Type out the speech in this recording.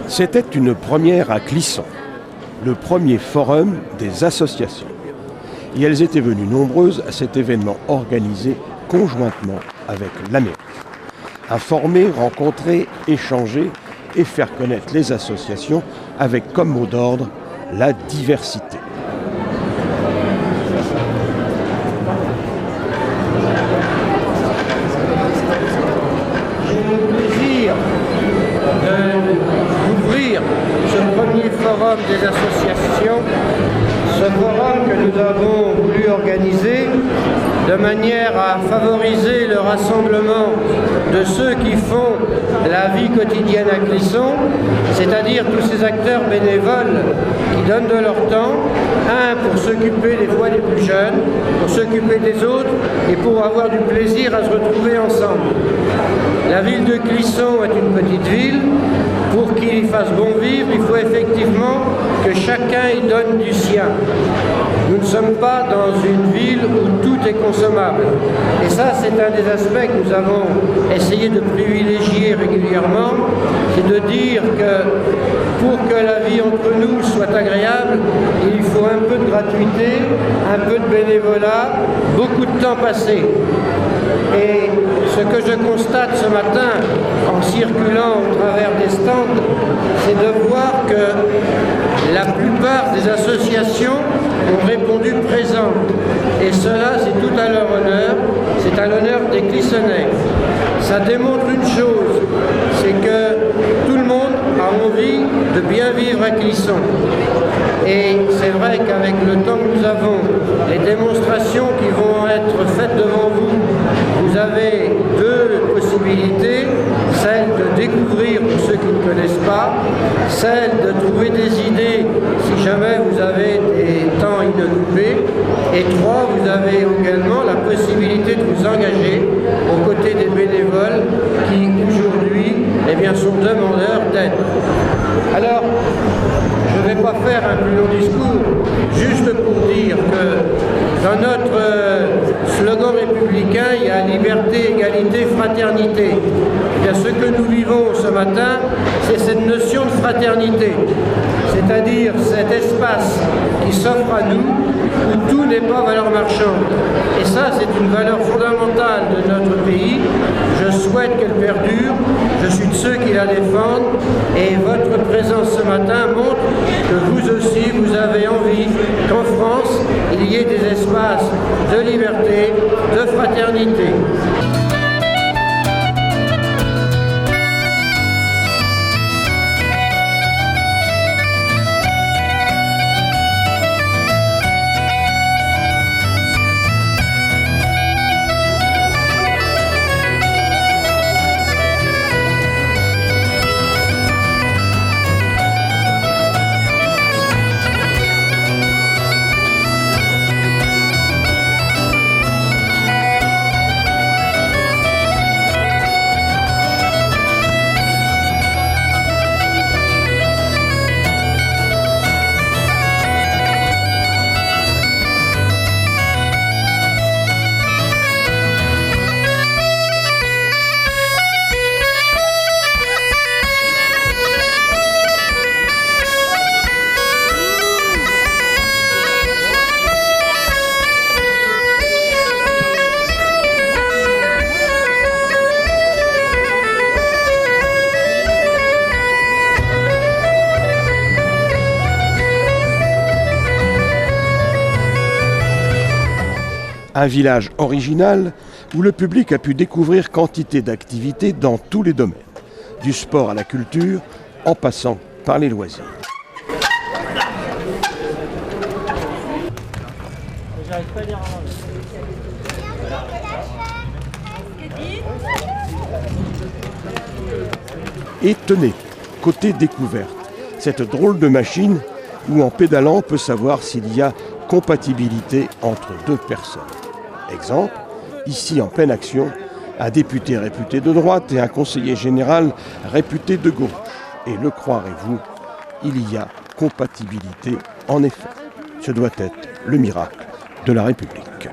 C'était une première à Clisson, le premier forum des associations. Et elles étaient venues nombreuses à cet événement organisé conjointement avec la mairie. Informer, rencontrer, échanger et faire connaître les associations avec comme mot d'ordre la diversité. J'ai le plaisir d'ouvrir ce premier forum des associations, ce forum que nous avons voulu organiser de manière à favoriser le rassemblement de ceux qui font la vie quotidienne à Clisson, c'est-à-dire tous ces acteurs bénévoles qui donnent de leur temps, pour s'occuper des fois des plus jeunes, pour s'occuper des autres et pour avoir du plaisir à se retrouver ensemble. La ville de Clisson est une petite ville. Pour qu'il y fasse bon vivre, il faut effectivement que chacun y donne du sien. Nous ne sommes pas dans une ville où tout est consommable. Et ça, c'est un des aspects que nous avons essayé de privilégier régulièrement, c'est de dire que pour que la vie entre nous soit agréable, il faut un peu de gratuité, un peu de bénévolat, beaucoup de temps passé. Et ce que je constate ce matin en circulant au travers des stands, c'est de voir que la plupart des associations ont répondu présent. Et cela, c'est tout à leur honneur, c'est à l'honneur des Clissonnais. Ça démontre une chose, c'est que tout le monde a envie de bien vivre à Clisson. Et c'est vrai qu'avec le temps que nous avons, les démonstrations qui vont être faites devant vous, vous avez deux possibilités, celle de découvrir pour ceux qui ne connaissent pas, celle de trouver des idées si jamais vous avez des temps inoccupés, et trois, vous avez également la possibilité de vous engager aux côtés des bénévoles qui aujourd'hui sont demandeurs d'aide. Alors, je ne vais pas faire un plus long discours, juste pour dire que dans notre slogan républicain, il y a liberté, égalité, fraternité. Eh bien, ce que nous vivons ce matin, c'est cette notion de fraternité, c'est-à-dire cet espace qui s'offre à nous, où tout n'est pas valeur marchande. Et ça, c'est une valeur fondamentale de notre pays. Je souhaite qu'elle perdure, je suis de ceux qui la défendent, et votre présence ce matin montre que vous aussi, vous avez envie qu'en France, il y ait des espaces de liberté, de fraternité. Un village original où le public a pu découvrir quantité d'activités dans tous les domaines, du sport à la culture, en passant par les loisirs. Et tenez, côté découverte, cette drôle de machine où en pédalant on peut savoir s'il y a compatibilité entre deux personnes. Exemple, ici en pleine action, un député réputé de droite et un conseiller général réputé de gauche. Et le croirez-vous, il y a compatibilité en effet. Ce doit être le miracle de la République.